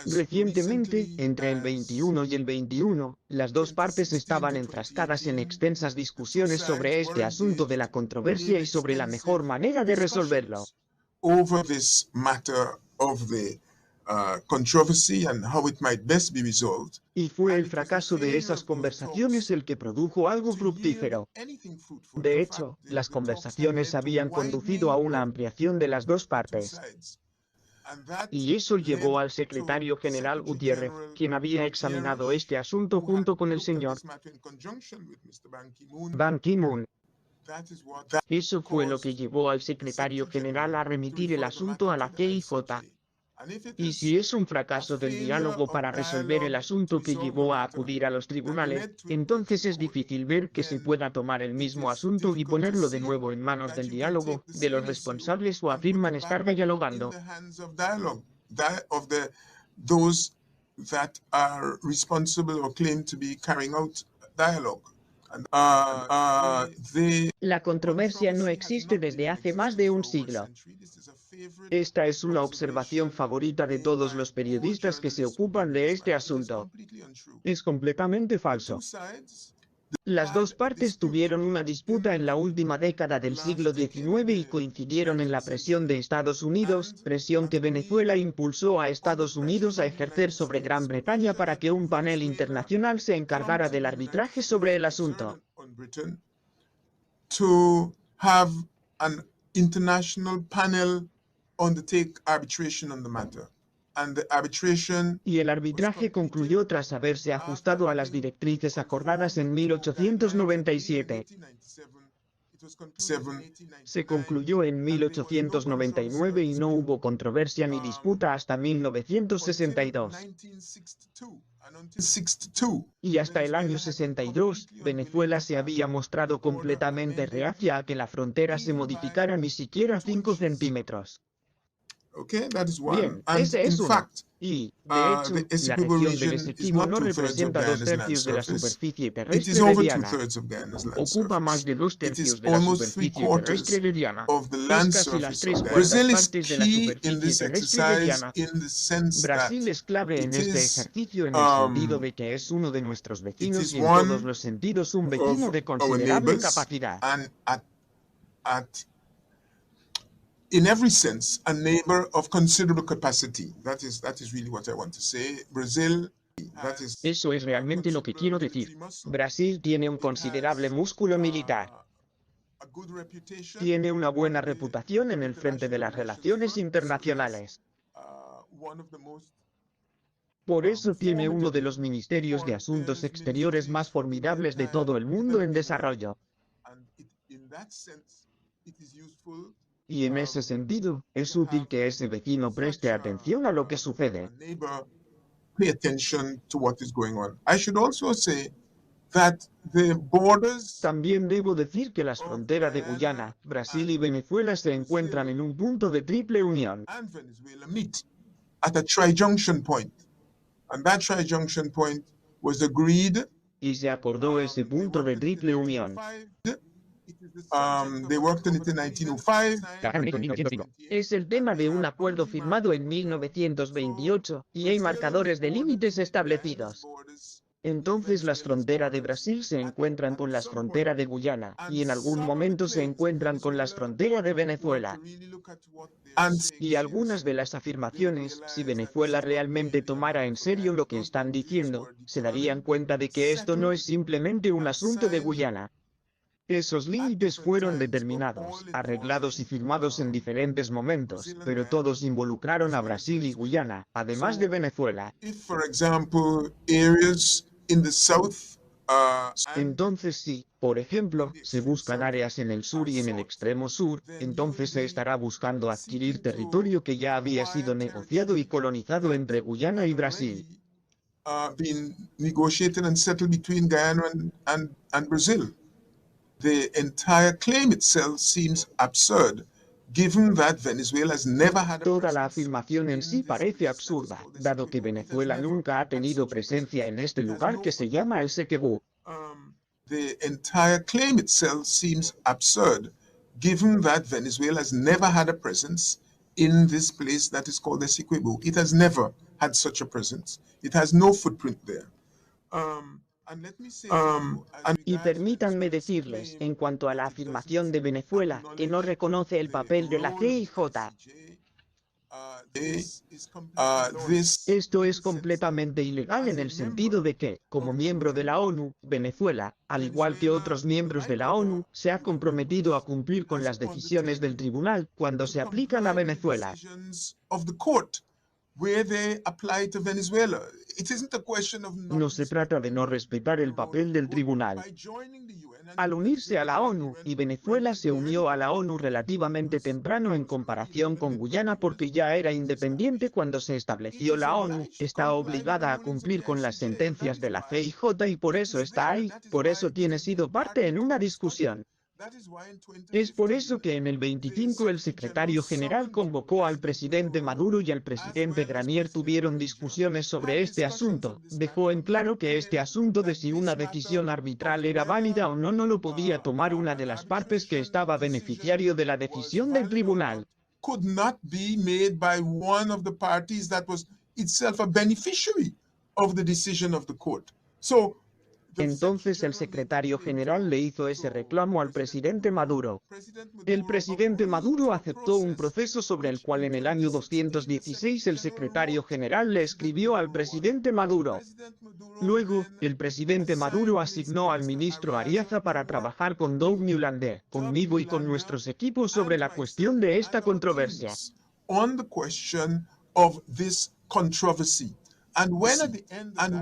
Recientemente, entre el 21 y el 21, las dos partes estaban enfrascadas en extensas discusiones sobre este asunto de la controversia y sobre la mejor manera de resolverlo. Over this matter of the controversy and how it might best be resolved. Y fue el fracaso de esas conversaciones el que produjo algo fructífero. De hecho, las conversaciones habían conducido a una ampliación de las dos partes. Y eso llevó al secretario general Gutiérrez, quien había examinado este asunto junto con el señor Ban Ki-moon. Eso fue lo que llevó al secretario general a remitir el asunto a la KIJ. Y si es un fracaso del diálogo para resolver el asunto que llevó a acudir a los tribunales, entonces es difícil ver que se pueda tomar el mismo asunto y ponerlo de nuevo en manos del diálogo, de los responsables o afirman estar dialogando. Those that are responsible or claim to be carrying out dialogue. La controversia no existe desde hace más de un siglo. Esta es una observación favorita de todos los periodistas que se ocupan de este asunto. Es completamente falso. Las dos partes tuvieron una disputa en la última década del siglo XIX y coincidieron en la presión de Estados Unidos, presión que Venezuela impulsó a Estados Unidos a ejercer sobre Gran Bretaña para que un panel internacional se encargara del arbitraje sobre el asunto. To have an international panel undertake arbitration on the matter. Y el arbitraje concluyó tras haberse ajustado a las directrices acordadas en 1897. Se concluyó en 1899 y no hubo controversia ni disputa hasta 1962. Y hasta el año 62, Venezuela se había mostrado completamente reacia a que la frontera se modificara ni siquiera 5 centímetros. Okay, that is one. Bien, And ese es in uno. fact, Y, de hecho, the la Essequibo región del region is Esequibo not no 2/3 of representa dos Guyana's land tercios de la surface. superficie It terrestre is de over Diana. 2/3 of Guyana's land Ocupa más surface. de dos It tercios is de la almost superficie terrestre 3/4 de Diana. of the Es land casi las surface tres of Guyana. cuartas Brazil is partes de la key in superficie this terrestre de exercise Diana. in the sense Brasil that es clave en it este is ejercicio en el sentido de que es uno de nuestros vecinos y en one todos los sentidos un of vecino de our considerable neighbors capacidad. and in every sense, a neighbor of considerable capacity. That is really what I want to say. Brazil, that is Eso es realmente lo que quiero decir. Brasil tiene un considerable músculo militar. a good reputation, Tiene una buena reputación en el frente de las relaciones internacionales. one of the most Por eso tiene uno de los ministerios de asuntos exteriores más formidables de todo el mundo en desarrollo. in that sense, it is useful. Y en ese sentido, es útil que ese vecino preste atención a lo que sucede. Neighbor pay attention to what is going on. I should also say that the borders También debo decir que las fronteras de Guyana, Brasil y Venezuela se encuentran en un punto de triple unión. and Venezuela meet at a tri-junction point. And that tri-junction point was agreed. Y se acordó ese punto de triple unión. They worked on it in 1905. Es el tema de un acuerdo firmado en 1928, y hay marcadores de límites establecidos. Entonces las fronteras de Brasil se encuentran con las fronteras de Guyana, y en algún momento se encuentran con las fronteras de Venezuela. Y algunas de las afirmaciones, si Venezuela realmente tomara en serio lo que están diciendo, se darían cuenta de que esto no es simplemente un asunto de Guyana. Esos límites fueron determinados, arreglados y firmados en diferentes momentos, pero todos involucraron a Brasil y Guyana, además de Venezuela. If, for example, areas in the south, Entonces si, por ejemplo, se buscan áreas en el sur y en el extremo sur, entonces se estará buscando adquirir territorio que ya había sido negociado y colonizado entre Guyana y Brasil. been negotiated and settled between Guyana and Brazil. The entire claim itself seems absurd, given that Venezuela has never had a Toda la presence afirmación en sí in this parece place. absurda, dado que Venezuela nunca ha tenido presencia en este lugar que se llama el Essequibo. The entire claim itself seems absurd, given that Venezuela has never had a presence in this place that is called Essequibo. It has never had such a presence. It has no footprint there. And let me say, Y permítanme decirles, en cuanto a la afirmación de Venezuela, que no reconoce el papel de la CIJ. Esto es completamente ilegal en el sentido de que, como miembro de la ONU, Venezuela, al igual que otros miembros de la ONU, se ha comprometido a cumplir con las decisiones del tribunal cuando se aplican a Venezuela. No se trata de no respetar el papel del tribunal. Al unirse a la ONU, y Venezuela se unió a la ONU relativamente temprano en comparación con Guyana porque ya era independiente cuando se estableció la ONU, está obligada a cumplir con las sentencias de la CIJ y por eso está ahí, por eso tiene sido parte en una discusión. Es por eso que en el 25 el secretario general convocó al presidente Maduro y al presidente Granier tuvieron discusiones sobre este asunto. Dejó en claro que este asunto de si una decisión arbitral era válida o no lo podía tomar una de las partes que estaba beneficiario de la decisión del tribunal. Could not be made by one of the parties that was itself a beneficiary of the decision of the court. So, entonces el secretario general le hizo ese reclamo al presidente Maduro. El presidente Maduro aceptó un proceso sobre el cual en el año 216 el secretario general le escribió al presidente Maduro. Luego, el presidente Maduro asignó al ministro Ariaza para trabajar con Doug Newlander, conmigo y con nuestros equipos sobre la cuestión de esta controversia.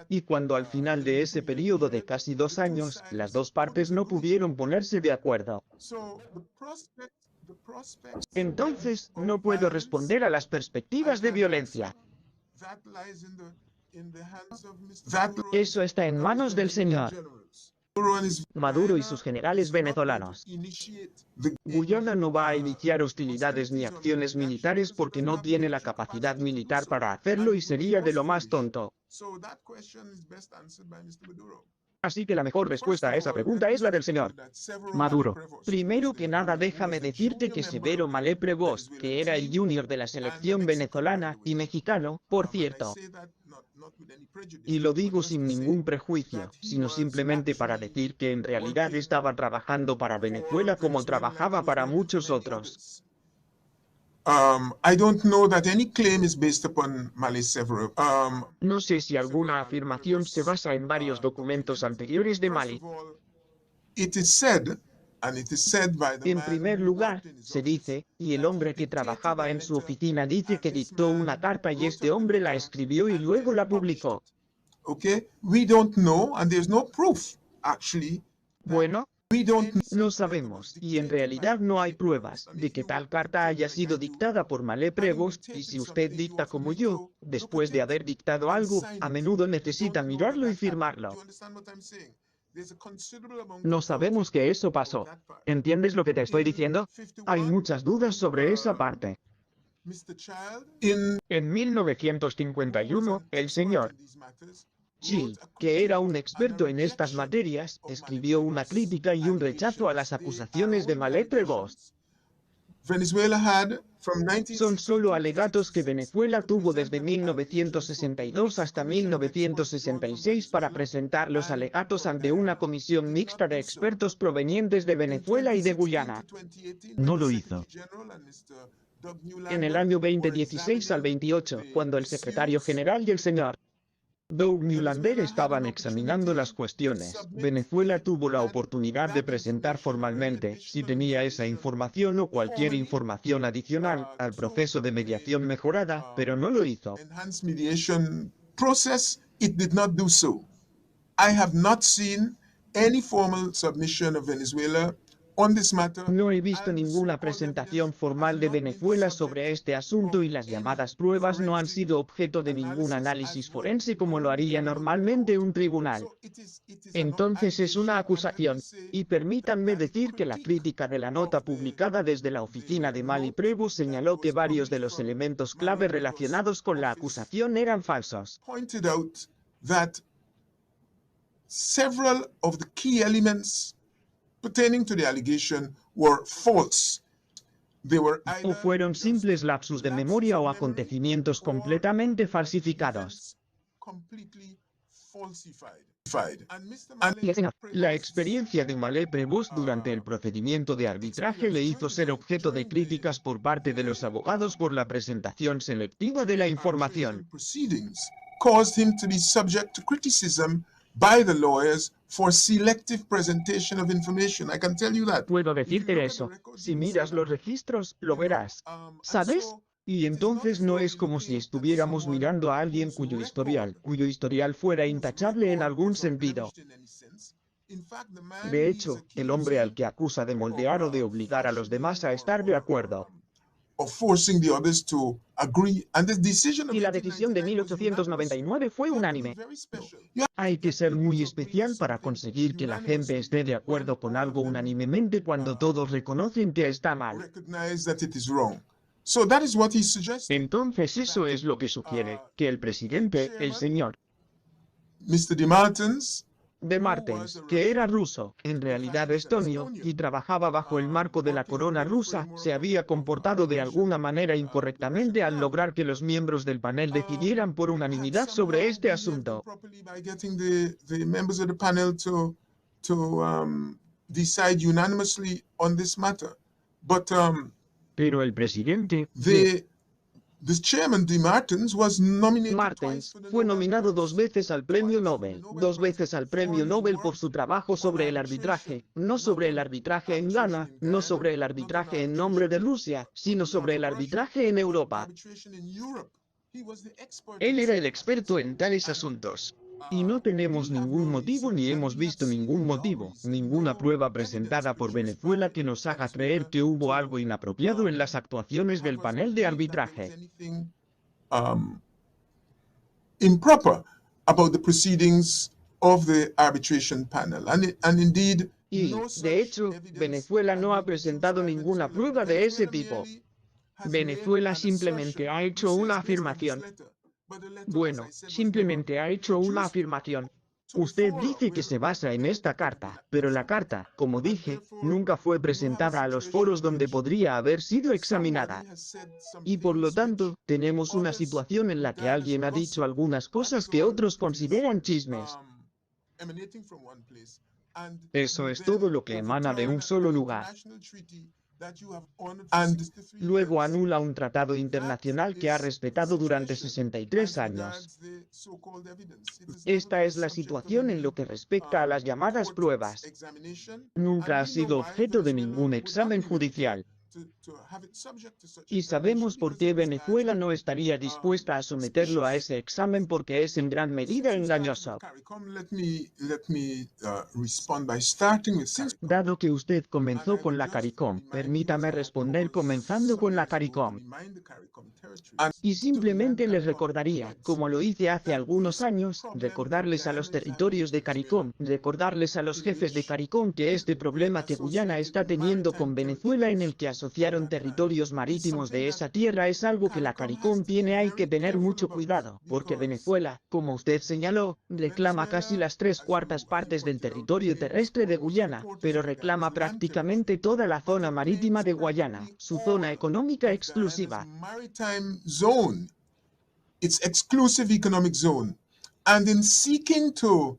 Y cuando al final de ese periodo de casi 2 años, las dos partes no pudieron ponerse de acuerdo. Entonces, no puedo responder a las perspectivas de violencia. Eso está en manos del señor Maduro y sus generales venezolanos. Guyana no va a iniciar hostilidades ni acciones militares porque no tiene la capacidad militar para hacerlo y sería de lo más tonto. Así que la mejor respuesta a esa pregunta es la del señor Maduro. Primero que nada déjame decirte que Severo Malé Prevost, que era el junior de la selección venezolana y mexicano, por cierto. Y lo digo sin ningún prejuicio, sino simplemente para decir que en realidad estaba trabajando para Venezuela como trabajaba para muchos otros. No sé si alguna afirmación se basa en varios documentos anteriores de Mali. En primer lugar, se dice, y el hombre que trabajaba en su oficina dice que dictó una carta y este hombre la escribió y luego la publicó. Bueno, no sabemos, y en realidad no hay pruebas de que tal carta haya sido dictada por Malé Prevost, y si usted dicta como yo, después de haber dictado algo, a menudo necesita mirarlo y firmarlo. No sabemos que eso pasó. ¿Entiendes lo que te estoy diciendo? Hay muchas dudas sobre esa parte. En 1951, el señor Child, que era un experto en estas materias, escribió una crítica y un rechazo a las acusaciones de Malé Prevost. Son solo alegatos que Venezuela tuvo desde 1962 hasta 1966 para presentar los alegatos ante una comisión mixta de expertos provenientes de Venezuela y de Guyana. No lo hizo. En el año 2016 al 28, cuando el secretario general y el señor Doug Newlander estaban examinando las cuestiones, Venezuela tuvo la oportunidad de presentar formalmente, si tenía esa información o cualquier información adicional, al proceso de mediación mejorada, pero no lo hizo. No he visto ninguna presentación formal de Venezuela sobre este asunto y las llamadas pruebas no han sido objeto de ningún análisis forense como lo haría normalmente un tribunal. Entonces es una acusación, y permítanme decir que la crítica de la nota publicada desde la oficina de Malé Prevost señaló que varios de los elementos clave relacionados con la acusación eran falsos. Pertaining to the allegation were false. they were O either fueron just simples lapsus de lapses memoria of o memory acontecimientos or completamente falsificados. events completely falsified. And Mr. Y el señor, la Prevost's, experiencia de Malé Prevost durante el procedimiento de arbitraje le hizo ser objeto de críticas por parte de los abogados por la presentación selectiva de la información. proceedings caused him to be subject to criticism by the lawyers for selective presentation of information. I can tell you that. Puedo decirte eso. Si miras los registros, lo verás. ¿Sabes? Y entonces no es como si estuviéramos mirando a alguien cuyo historial fuera intachable en algún sentido. De hecho, el hombre al que acusa de moldear o de obligar a los demás a estar de acuerdo. Y la decisión de 1899 fue unánime. Hay que ser muy especial para conseguir que la gente esté de acuerdo con algo unánimemente cuando todos reconocen que está mal. Entonces eso es lo que sugiere, que el presidente, el señor de Martens, que era ruso, en realidad estonio, y trabajaba bajo el marco de la corona rusa, se había comportado de alguna manera incorrectamente al lograr que los miembros del panel decidieran por unanimidad sobre este asunto. Pero el presidente Martens fue nominado 2 veces al Premio Nobel, 2 veces al Premio Nobel por su trabajo sobre el arbitraje, no sobre el arbitraje en Ghana, no sobre el arbitraje en nombre de Rusia, sino sobre el arbitraje en Europa. Él era el experto en tales asuntos. Y no tenemos ningún motivo ni hemos visto ningún motivo, ninguna prueba presentada por Venezuela que nos haga creer que hubo algo inapropiado en las actuaciones del panel de arbitraje. Improper about the proceedings of the arbitration panel. And indeed, y, de hecho, Venezuela no ha presentado ninguna prueba de ese tipo. Venezuela simplemente ha hecho una afirmación. Bueno, simplemente ha hecho una afirmación. Usted dice que se basa en esta carta, pero la carta, como dije, nunca fue presentada a los foros donde podría haber sido examinada. Y por lo tanto, tenemos una situación en la que alguien ha dicho algunas cosas que otros consideran chismes. Eso es todo lo que emana de un solo lugar. Luego anula un tratado internacional que ha respetado durante 63 años. Esta es la situación en lo que respecta a las llamadas pruebas. Nunca ha sido objeto de ningún examen judicial. Y sabemos por qué Venezuela no estaría dispuesta a someterlo a ese examen porque es en gran medida engañoso. Dado que usted comenzó con la CARICOM, permítame responder comenzando con la CARICOM. Y simplemente les recordaría, como lo hice hace algunos años, recordarles a los territorios de CARICOM, recordarles a los jefes de CARICOM que este problema que Guyana está teniendo con Venezuela en el que asociaron territorios marítimos de esa tierra es algo que la CARICOM tiene. Hay que tener mucho cuidado, porque Venezuela, como usted señaló, reclama casi las 3/4 partes del territorio terrestre de Guyana, pero reclama prácticamente toda la zona marítima de Guayana, su zona económica exclusiva. Its exclusive economic zone, and in seeking to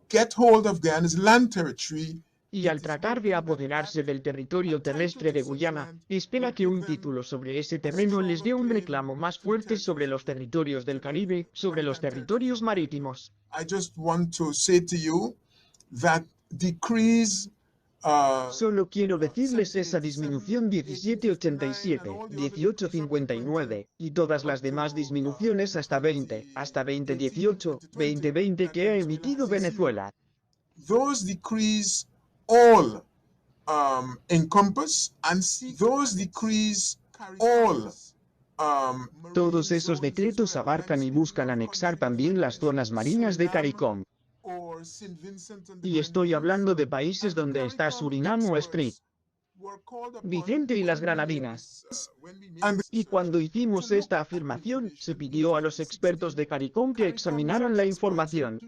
get hold of Guyana's land territory. Y al tratar de apoderarse del territorio terrestre de Guyana, espera que un título sobre ese terreno les dé un reclamo más fuerte sobre los territorios del Caribe, sobre los territorios marítimos. I just want to say to you that decrees. Solo quiero decirles esa disminución 1787, 1859, y todas las demás disminuciones hasta 2018, 2020 que ha emitido Venezuela. Those decrees all encompass and those decrees all todos esos decretos abarcan y buscan anexar también las zonas marinas de CARICOM. Y estoy hablando de países donde está Surinam o Sprit, Vicente y las Granadinas. Y cuando hicimos esta afirmación, se pidió a los expertos de CARICOM que examinaran la información.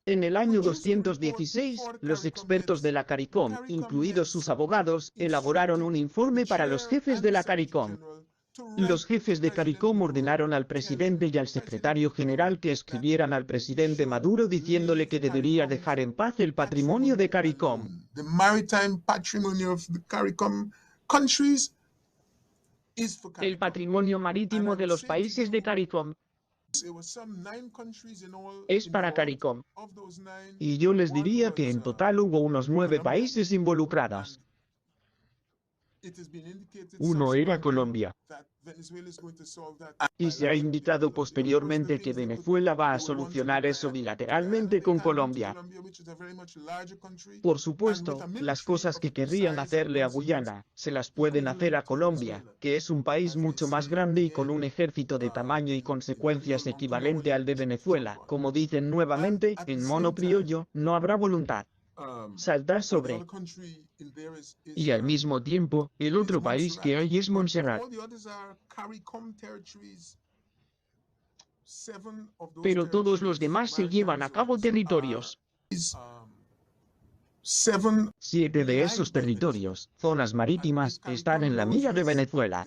En el año 216, los expertos de la CARICOM, incluidos sus abogados, elaboraron un informe para los jefes de la CARICOM. Los jefes de CARICOM ordenaron al presidente y al secretario general que escribieran al presidente Maduro diciéndole que debería dejar en paz el patrimonio de CARICOM. The maritime patrimony of the CARICOM countries is for El CARICOM. patrimonio marítimo de los países de CARICOM There were some 9 countries in all es para involved. CARICOM. Of those 9, Y yo les diría que en total hubo unos 9 países involucrados. it has been indicated Uno era subsequently Colombia. that Venezuela is going to solve that Y se ha indicado posteriormente que Venezuela va a solucionar eso bilateralmente con Colombia. Por supuesto, las cosas que querrían hacerle a Guyana, se las pueden hacer a Colombia, que es un país mucho más grande y con un ejército de tamaño y consecuencias equivalente al de Venezuela. Como dicen nuevamente, en mono criollo, no habrá voluntad. Saldrá sobre. Y al mismo tiempo, el otro país que hay es Montserrat. Pero todos los demás se llevan a cabo territorios. 7 de esos territorios, zonas marítimas, están en la mira de Venezuela.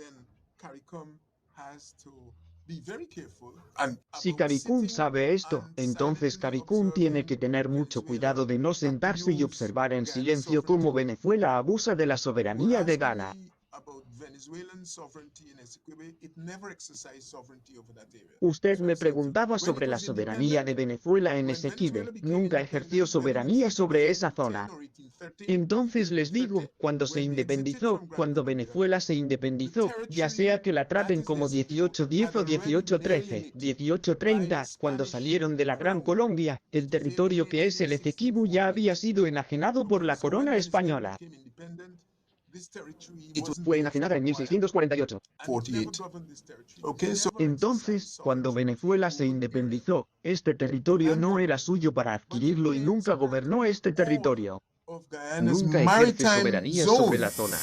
Si CARICOM sabe esto, entonces CARICOM tiene que tener mucho cuidado de no sentarse y observar en silencio cómo Venezuela abusa de la soberanía de Ghana. Usted me preguntaba sobre la soberanía de Venezuela en Esequibe. Nunca ejerció soberanía sobre esa zona. Entonces les digo, cuando se independizó, cuando Venezuela se independizó, ya sea que la traten como 1810 o 1813, 1830, cuando salieron de la Gran Colombia, el territorio que es el Esequibo ya había sido enajenado por la corona española. Fue enajenada en 1648. Entonces, cuando Venezuela se independizó, este territorio no era suyo para adquirirlo y nunca gobernó este territorio. Nunca ejerce soberanía sobre la zona.